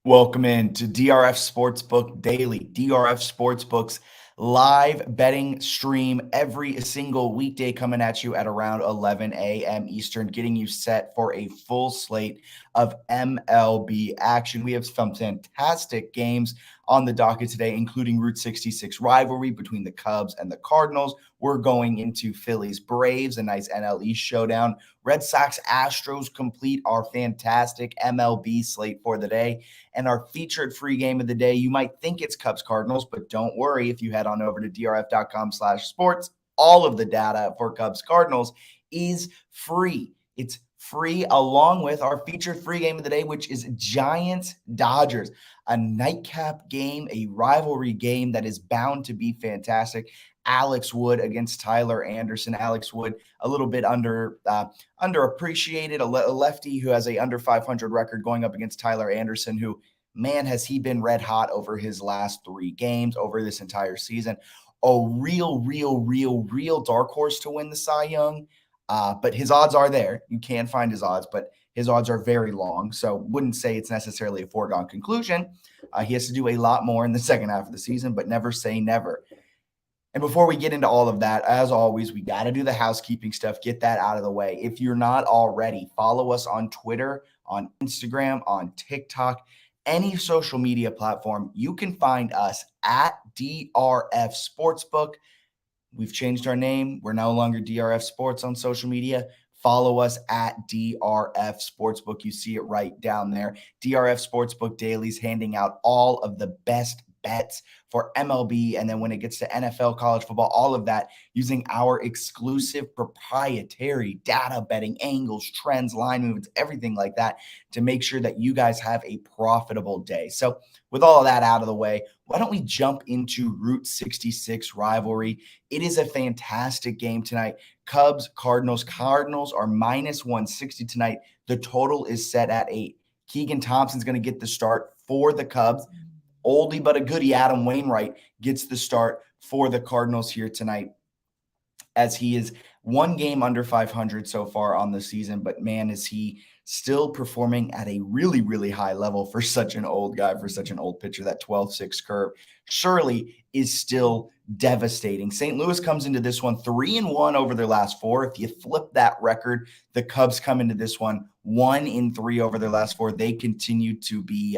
Welcome in to DRF Sportsbook Daily. DRF Sportsbook's live betting stream every single weekday coming at you at around 11 a.m. Eastern, getting you set for a full slate of MLB action. We have some fantastic games on the docket today, including Route 66 rivalry between the Cubs and the Cardinals. We're going into Phillies Braves, a nice NL East showdown. Red Sox Astros complete our fantastic MLB slate for the day. And our featured free game of the day, you might think it's Cubs Cardinals, but don't worry. If you head on over to drf.com/sports, all of the data for Cubs Cardinals is free. It's free along with our featured free game of the day, which is Giants Dodgers, a nightcap game, a rivalry game that is bound to be fantastic. Alex Wood against Tyler Anderson. Alex Wood, a little bit underappreciated, a lefty who has a under 500 record going up against Tyler Anderson, who, man, has he been red hot over his last 3 games, over this entire season. A real dark horse to win the Cy Young. But his odds are there. You can find his odds, but his odds are very long. So wouldn't say it's necessarily a foregone conclusion. He has to do a lot more in the second half of the season, but never say never. And before we get into all of that, as always, we got to do the housekeeping stuff, get that out of the way. If you're not already, follow us on Twitter, on Instagram, on TikTok, any social media platform. You can find us at DRF Sportsbook. We've changed our name. We're no longer DRF Sports on social media. Follow us at DRF Sportsbook. You see it right down there. DRF Sportsbook Dailies handing out all of the best bets for MLB, and then when it gets to NFL, college football, all of that, using our exclusive proprietary data, betting angles, trends, line movements, everything like that, to make sure that you guys have a profitable day. So with all of that out of the way, why don't we jump into Route 66 rivalry? It is a fantastic game tonight. Cubs, Cardinals. Cardinals are minus 160 tonight. The total is set at 8. Keegan Thompson's going to get the start for the Cubs. Oldie but a goodie, Adam Wainwright gets the start for the Cardinals here tonight, as he is 1 game under 500 so far on the season. But man, is he still performing at a really high level for such an old guy, for such an old pitcher. That 12-6 curve surely is still devastating. St. Louis comes into this one 3-1 over their last 4. If you flip that record, the Cubs come into this one 1-3 over their last 4. They continue to be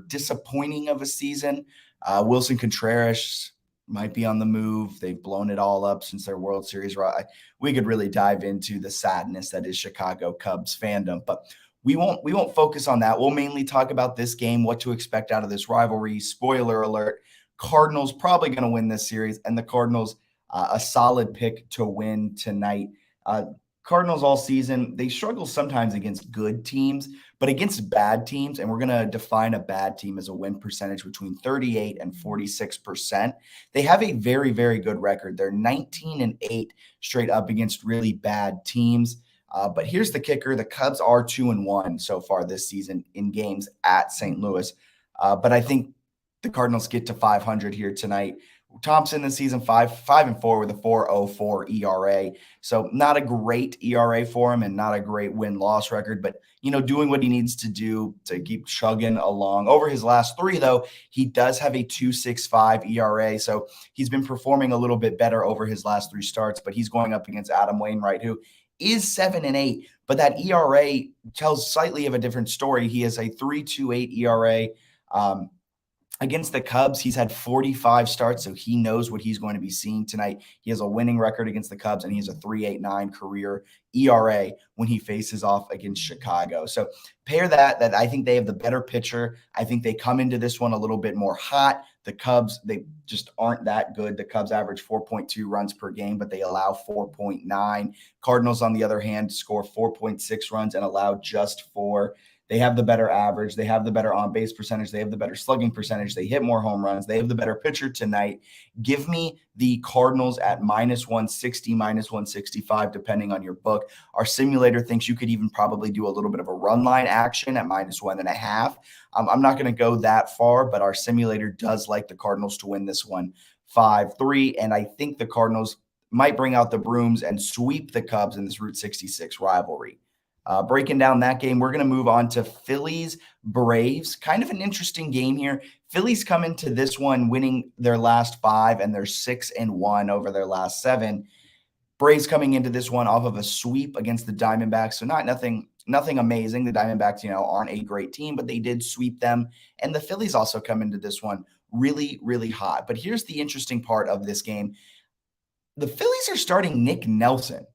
disappointing of a season. Wilson Contreras might be on the move. They've blown it all up since their World Series. We could really dive into the sadness that is Chicago Cubs fandom, but we won't focus on that. We'll mainly talk about this game, what to expect out of this rivalry. Spoiler alert, Cardinals probably going to win this series, and the Cardinals a solid pick to win tonight. Cardinals all season, they struggle sometimes against good teams, but against bad teams, and we're going to define a bad team as a win percentage between 38 and 46%. They have a very good record. They're 19-8 straight up against really bad teams. But here's the kicker. The Cubs are 2-1 so far this season in games at St. Louis. But I think the Cardinals get to 500 here tonight. Thompson this season 5-4 with a 4.04 ERA. So not a great ERA for him and not a great win-loss record, but doing what he needs to do to keep chugging along. Over his last 3, though, he does have a 2.65 ERA. So he's been performing a little bit better over his last 3 starts, but he's going up against Adam Wainwright, who is 7-8, but that ERA tells slightly of a different story. He has a 3.28 ERA. Against the Cubs, he's had 45 starts, so he knows what he's going to be seeing tonight. He has a winning record against the Cubs, and he has a 3.89 career ERA when he faces off against Chicago. So pair that I think they have the better pitcher. I think they come into this one a little bit more hot. The Cubs, they just aren't that good. The Cubs average 4.2 runs per game, but they allow 4.9. Cardinals, on the other hand, score 4.6 runs and allow just 4. They have the better average. They have the better on-base percentage. They have the better slugging percentage. They hit more home runs. They have the better pitcher tonight. Give me the Cardinals at minus 160, minus 165, depending on your book. Our simulator thinks you could even probably do a little bit of a run line action at minus 1.5. I'm not going to go that far, but our simulator does like the Cardinals to win this one 5-3, and I think the Cardinals might bring out the brooms and sweep the Cubs in this Route 66 rivalry. Breaking down that game, we're going to move on to Phillies Braves. Kind of an interesting game here. Phillies come into this one winning their last 5, and they're 6-1 over their last 7. Braves coming into this one off of a sweep against the Diamondbacks, so nothing amazing. The Diamondbacks, aren't a great team, but they did sweep them. And the Phillies also come into this one really, really hot. But here's the interesting part of this game. The Phillies are starting Nick Nelson.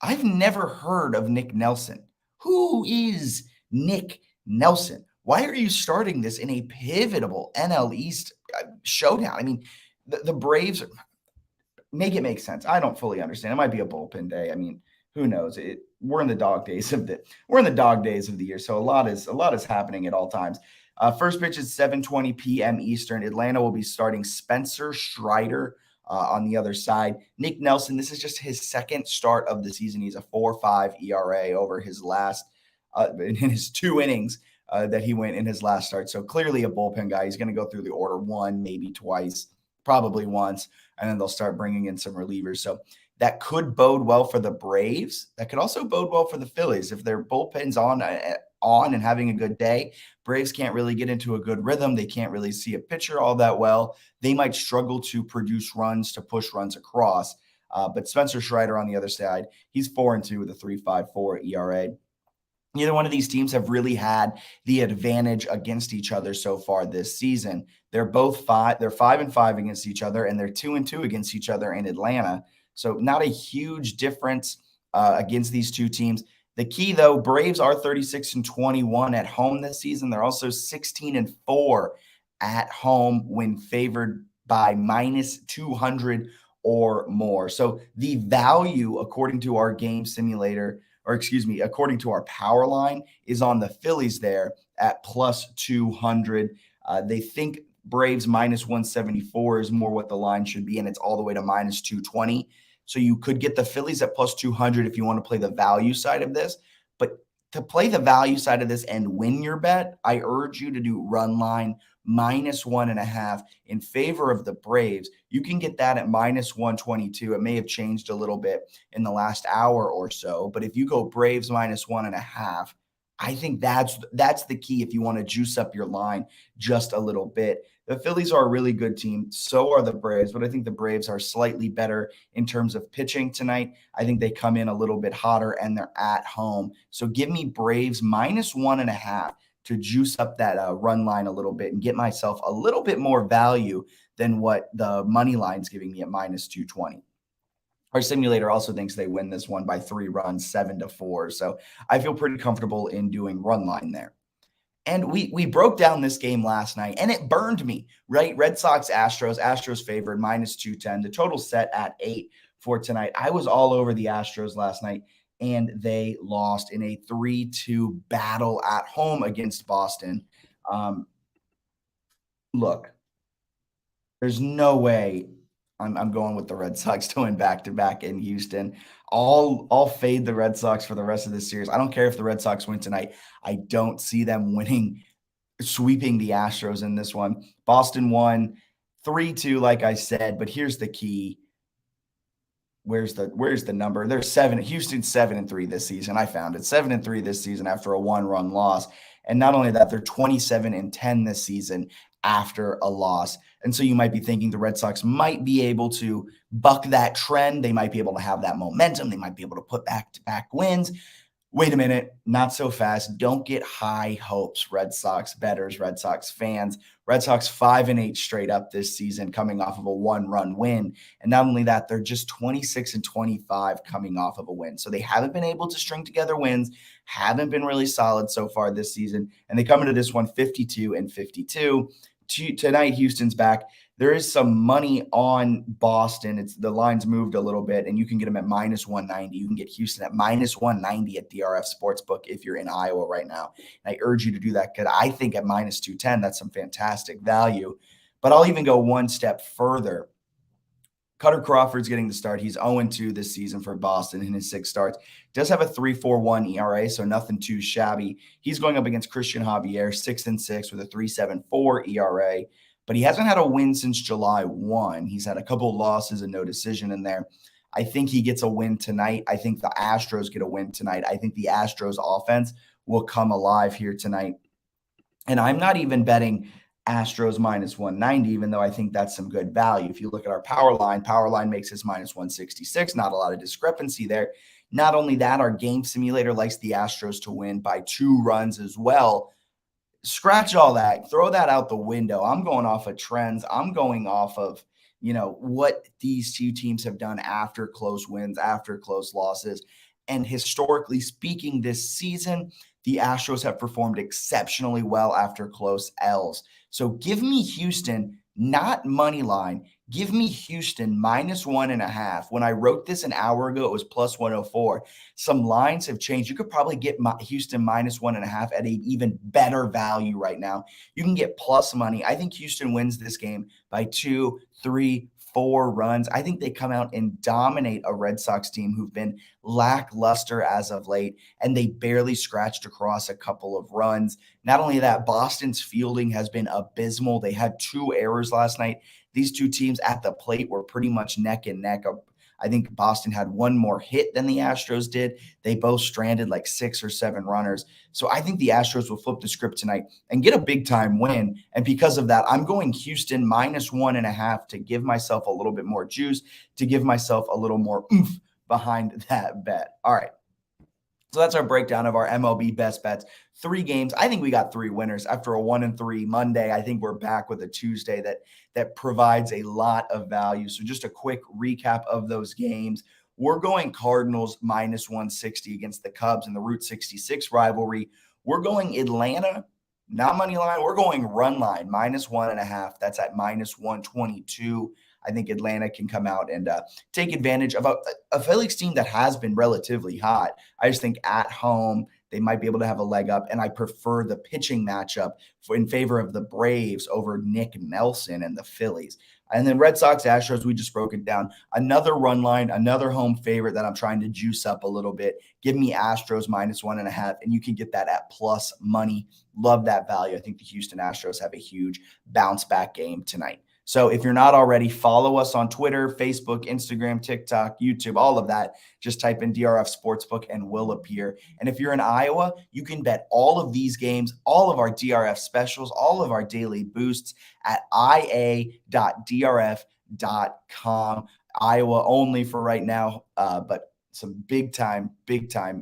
I've never heard of Nick Nelson. Who is Nick Nelson? Why are you starting this in a pivotal NL East showdown? I mean, the Braves make it make sense. I don't fully understand. It might be a bullpen day. I mean, who knows? We're in the dog days of the year, so a lot is happening at all times. First pitch is 7:20 p.m. Eastern. Atlanta will be starting Spencer Strider on the other side. Nick Nelson, this is just his second start of the season. He's a 4.5 ERA over his last in his 2 innings that he went in his last start. So clearly a bullpen guy. He's going to go through the order one, maybe twice, probably once, and then they'll start bringing in some relievers. So that could bode well for the Braves. That could also bode well for the Phillies. If their bullpen's on and having a good day, Braves can't really get into a good rhythm. They can't really see a pitcher all that well. They might struggle to produce runs, to push runs across. But Spencer Strider on the other side, he's 4-2 with a 3.54 ERA. Neither one of these teams have really had the advantage against each other so far this season. They're both 5-5 against each other, and they're 2-2 against each other in Atlanta. So not a huge difference against these two teams. The key, though, Braves are 36-21 at home this season. They're also 16-4 at home when favored by -200 or more. So the value, according to our game simulator, according to our power line, is on the Phillies there at +200. They think Braves -174 is more what the line should be, and it's all the way to -220. So you could get the Phillies at +200 if you want to play the value side of this. But to play the value side of this and win your bet, I urge you to do run line -1.5 in favor of the Braves. You can get that at -122. It may have changed a little bit in the last hour or so, but if you go Braves -1.5, I think that's the key if you want to juice up your line just a little bit. The Phillies are a really good team. So are the Braves, but I think the Braves are slightly better in terms of pitching tonight. I think they come in a little bit hotter and they're at home. So give me Braves -1.5 to juice up that run line a little bit and get myself a little bit more value than what the money line's giving me at -220. Our simulator also thinks they win this one by 3 runs, 7-4. So I feel pretty comfortable in doing run line there. And we broke down this game last night, and it burned me, right? Red Sox, Astros favored -210. The total set at 8 for tonight. I was all over the Astros last night, and they lost in a 3-2 battle at home against Boston. Look, there's no way I'm going with the Red Sox to win back-to-back in Houston. I'll fade the Red Sox for the rest of this series. I don't care if the Red Sox win tonight. I don't see them sweeping the Astros in this one. Boston won 3-2, like I said, but here's the key. Where's the number? They're Houston's 7-3 this season. I found it. 7-3 this season after a 1-run loss. And not only that, they're 27-10 this season after a loss. And so you might be thinking the Red Sox might be able to buck that trend. They might be able to have that momentum. They might be able to put back-to-back wins. Wait a minute, not so fast. Don't get high hopes, Red Sox bettors, Red Sox fans. Red Sox 5-8 straight up this season, coming off of a 1-run win. And not only that, they're just 26-25 coming off of a win. So they haven't been able to string together wins, haven't been really solid so far this season. And they come into this one 52-52. Tonight, Houston's back. There is some money on Boston. The line's moved a little bit, and you can get them at -190. You can get Houston at -190 at DRF Sportsbook if you're in Iowa right now. And I urge you to do that because I think at -210, that's some fantastic value. But I'll even go one step further. Cutter Crawford's getting the start. He's 0-2 this season for Boston in his 6 starts. Does have a 3.41 ERA, so nothing too shabby. He's going up against Christian Javier, 6-6 with a 3.74 ERA. But he hasn't had a win since July 1. He's had a couple of losses and no decision in there. I think he gets a win tonight. I think the Astros get a win tonight. I think the Astros offense will come alive here tonight. And I'm not even betting Astros minus 190, even though I think that's some good value. If you look at our power line makes us minus 166. Not a lot of discrepancy there. Not only that, our game simulator likes the Astros to win by 2 runs as well. Scratch all that, throw that out the window. I'm going off of trends. I'm going off of, what these two teams have done after close wins, after close losses. And historically speaking, this season, the Astros have performed exceptionally well after close L's. So give me Houston, not money line. Give me Houston minus 1.5. When I wrote this an hour ago, it was plus 104. Some lines have changed. You could probably get Houston minus 1.5 at an even better value right now. You can get plus money. I think Houston wins this game by 2, 3, 4 runs. I think they come out and dominate a Red Sox team who've been lackluster as of late, and they barely scratched across a couple of runs. Not only that, Boston's fielding has been abysmal. They had 2 errors last night. These two teams at the plate were pretty much neck and neck. I think Boston had 1 more hit than the Astros did. They both stranded like 6 or 7 runners. So I think the Astros will flip the script tonight and get a big time win. And because of that, I'm going Houston minus 1.5 to give myself a little bit more juice, to give myself a little more oomph behind that bet. All right. So that's our breakdown of our MLB best bets. 3 games. I think we got 3 winners after a 1-3 Monday. I think we're back with a Tuesday that provides a lot of value. So just a quick recap of those games. We're going Cardinals minus 160 against the Cubs in the Route 66 rivalry. We're going Atlanta, not money line. We're going run line minus 1.5. That's at minus 122. I think Atlanta can come out and take advantage of a Phillies team that has been relatively hot. I just think at home they might be able to have a leg up, and I prefer the pitching matchup in favor of the Braves over Nick Nelson and the Phillies. And then Red Sox, Astros, we just broke it down. Another run line, another home favorite that I'm trying to juice up a little bit. Give me Astros minus 1.5, and you can get that at plus money. Love that value. I think the Houston Astros have a huge bounce back game tonight. So if you're not already, follow us on Twitter, Facebook, Instagram, TikTok, YouTube, all of that. Just type in DRF Sportsbook and we'll appear. And if you're in Iowa, you can bet all of these games, all of our DRF specials, all of our daily boosts at ia.drf.com. Iowa only for right now, but some big time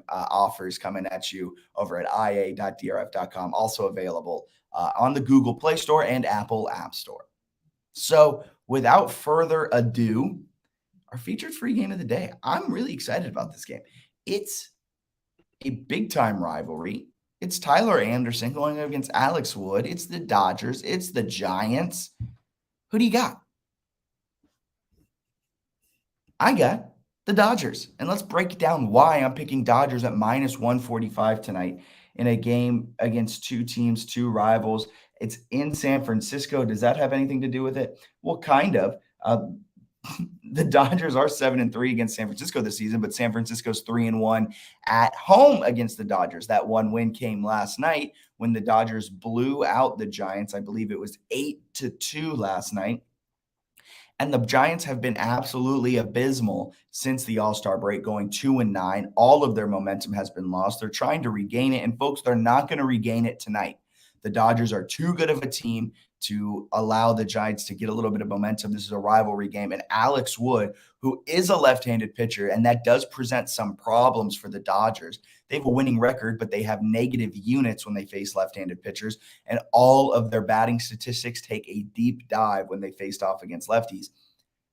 offers coming at you over at ia.drf.com. Also available on the Google Play Store and Apple App Store. So without further ado, our featured free game of the day. I'm really excited about this game. It's a big time rivalry. It's Tyler Anderson going up against Alex Wood. It's the Dodgers. It's the Giants. Who do you got? I got the Dodgers. And let's break down why I'm picking Dodgers at minus 145 tonight in a game against 2 teams, 2 rivals. It's in San Francisco. Does that have anything to do with it? Well, kind of. The Dodgers are 7-3 against San Francisco this season, but San Francisco's 3-1 at home against the Dodgers. That one win came last night when the Dodgers blew out the Giants. I believe it was 8-2 last night. And the Giants have been absolutely abysmal since the All-Star break, going 2-9. All of their momentum has been lost. They're trying to regain it. And folks, they're not going to regain it tonight. The Dodgers are too good of a team to allow the Giants to get a little bit of momentum. This is a rivalry game. And Alex Wood, who is a left-handed pitcher, and that does present some problems for the Dodgers. They have a winning record, but they have negative units when they face left-handed pitchers. And all of their batting statistics take a deep dive when they faced off against lefties.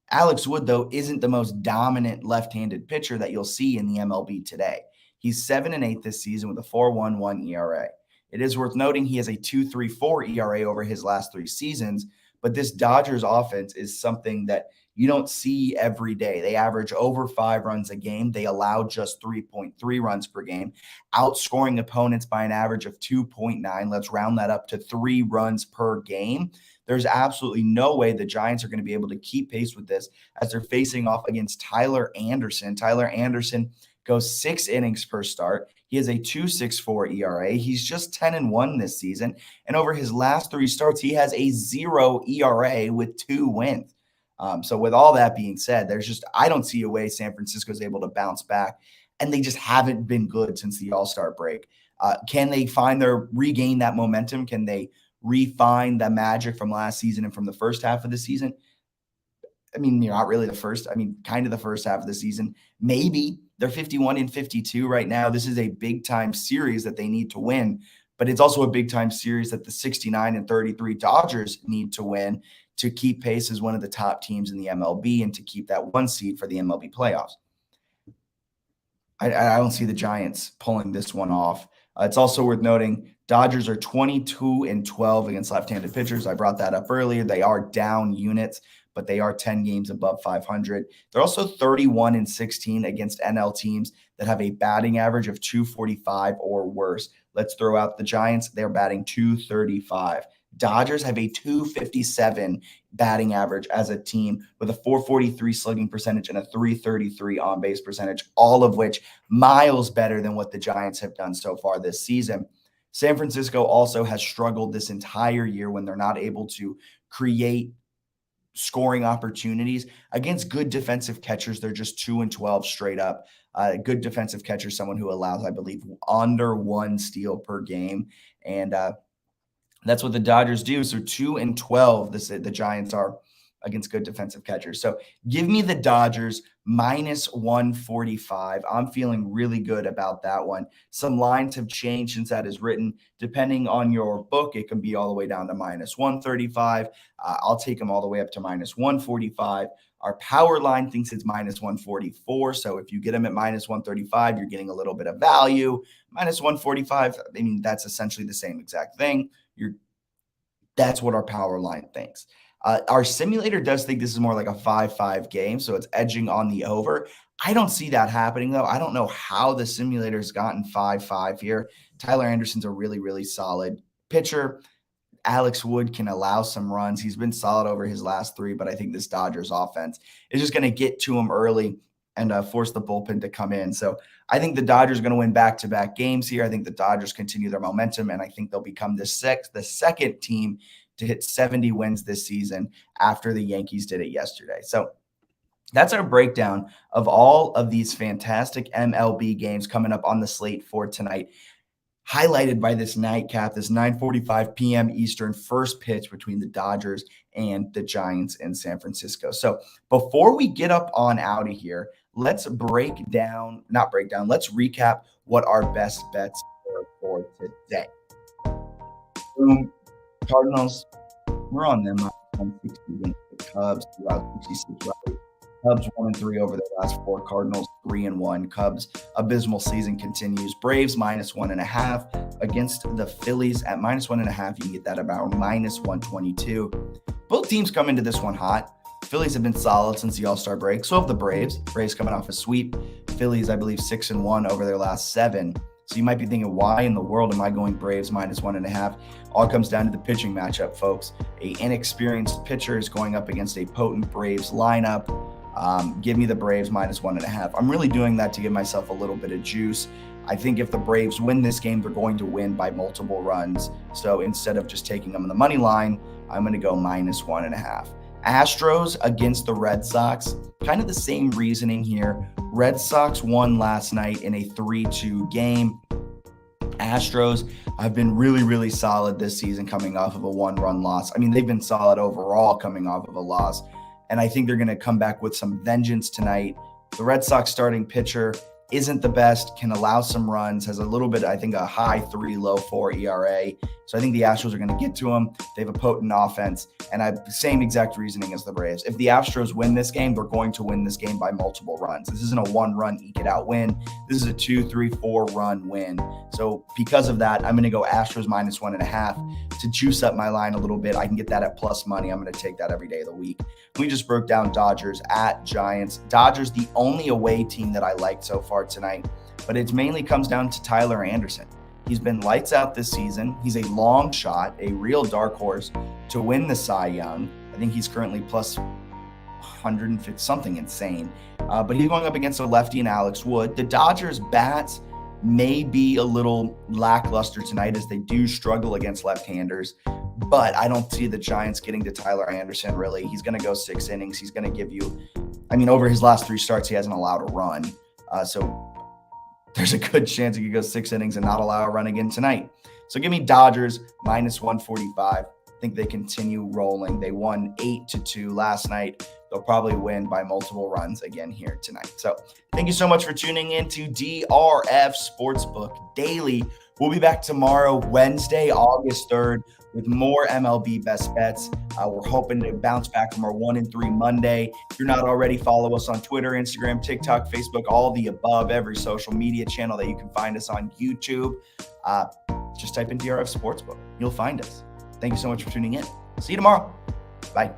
Alex Wood, though, isn't the most dominant left-handed pitcher that you'll see in the MLB today. He's 7-8 this season with a 4.11 ERA. It is worth noting he has a 2.34 ERA over his last 3 seasons, but this Dodgers offense is something that you don't see every day. They average over 5 runs a game. They allow just 3.3 runs per game, outscoring opponents by an average of 2.9. Let's round that up to 3 runs per game. There's absolutely no way the Giants are going to be able to keep pace with this as they're facing off against Tyler Anderson. Tyler Anderson goes 6 innings per start. He has a 2.64 ERA. He's just 10-1 this season. And over his last 3 starts, he has a 0 ERA with 2 wins. So with all that being said, I don't see a way San Francisco is able to bounce back, and they just haven't been good since the All-Star break. Can they regain that momentum? Can they refine the magic from last season and from the first half of the season? I mean, you're not really the first. I mean, kind of the first half of the season. Maybe they're 51-52 right now. This is a big time series that they need to win, but it's also a big time series that the 69-33 Dodgers need to win to keep pace as one of the top teams in the MLB and to keep that 1 seed for the MLB playoffs. I don't see the Giants pulling this one off. It's also worth noting Dodgers are 22-12 against left-handed pitchers. I brought that up earlier. They are down units, but they are 10 games above 500. They're also 31-16 against NL teams that have a batting average of 245 or worse. Let's throw out the Giants. They're batting 235. Dodgers have a 257 batting average as a team with a 443 slugging percentage and a 333 on-base percentage, all of which miles better than what the Giants have done so far this season. San Francisco also has struggled this entire year when they're not able to create scoring opportunities against good defensive catchers. They're just 2-12 straight up. Good defensive catcher, someone who allows, I believe, under 1 steal per game. And that's what the Dodgers do. So 2-12, the Giants are against good defensive catchers. So give me the Dodgers minus 145. I'm feeling really good about that one. Some lines have changed since that is written. Depending on your book, it can be all the way down to minus 135. I'll take them all the way up to minus 145. Our power line thinks it's minus 144. So if you get them at minus 135, you're getting a little bit of value. Minus 145, I mean, that's essentially the same exact thing. That's what our power line thinks. Our simulator does think this is more like a 5-5 game, so it's edging on the over. I don't see that happening, though. I don't know how the simulator has gotten 5-5 here. Tyler Anderson's a really, really solid pitcher. Alex Wood can allow some runs. He's been solid over his last 3, but I think this Dodgers offense is just going to get to him early and force the bullpen to come in. So I think the Dodgers are going to win back-to-back games here. I think the Dodgers continue their momentum, and I think they'll become the second team to hit 70 wins this season after the Yankees did it yesterday. So that's our breakdown of all of these fantastic MLB games coming up on the slate for tonight, highlighted by this nightcap, this 9:45 p.m. Eastern first pitch between the Dodgers and the Giants in San Francisco. So before we get up on out of here, let's recap what our best bets were for today. Boom. Cardinals, we're on them 160 against the Cubs throughout 66 right. Cubs 1-3 over their last 4. Cardinals 3-1. Cubs abysmal season continues. Braves minus 1.5 against the Phillies at minus 1.5. You can get that about minus 122. Both teams come into this one hot. Phillies have been solid since the All-Star break. So have the Braves. Braves coming off a sweep. Phillies, I believe, 6-1 over their last 7. So you might be thinking, why in the world am I going Braves minus 1.5? All comes down to the pitching matchup, folks. An inexperienced pitcher is going up against a potent Braves lineup. Give me the Braves minus 1.5. I'm really doing that to give myself a little bit of juice. I think if the Braves win this game, they're going to win by multiple runs. So instead of just taking them on the money line, I'm going to go minus 1.5. Astros against the Red Sox, kind of the same reasoning here. Red Sox won last night in a 3-2 game. Astros have been really, really solid this season coming off of a 1-run loss. I mean, they've been solid overall coming off of a loss. And I think they're going to come back with some vengeance tonight. The Red Sox starting pitcher isn't the best, can allow some runs, has a little bit, I think, a high 3, low 4 ERA. So I think the Astros are going to get to him. They have a potent offense, and I have the same exact reasoning as the Braves. If the Astros win this game, they're going to win this game by multiple runs. This isn't a 1-run eke-it-out win. This is a 2, 3, 4-run win. So because of that, I'm going to go Astros minus 1.5 to juice up my line a little bit. I can get that at plus money. I'm going to take that every day of the week. We just broke down Dodgers at Giants. Dodgers, the only away team that I liked so far tonight, but it mainly comes down to Tyler Anderson. He's been lights out this season. He's a long shot, a real dark horse to win the Cy Young. I think he's currently plus 150, something insane. But he's going up against a lefty in Alex Wood. The Dodgers bats may be a little lackluster tonight as they do struggle against left-handers. But I don't see the Giants getting to Tyler Anderson, really. He's going to go 6 innings. He's going to give you, over his last 3 starts, he hasn't allowed a run. So there's a good chance he could go 6 innings and not allow a run again tonight. So give me Dodgers minus 145. I think they continue rolling. They won 8-2 last night. They'll probably win by multiple runs again here tonight. So thank you so much for tuning in to DRF Sportsbook Daily. We'll be back tomorrow, Wednesday, August 3rd, with more MLB best bets. We're hoping to bounce back from our 1-3 Monday. If you're not already, follow us on Twitter, Instagram, TikTok, Facebook, all the above, every social media channel that you can find us on YouTube. Just type in DRF Sportsbook. You'll find us. Thank you so much for tuning in. See you tomorrow. Bye.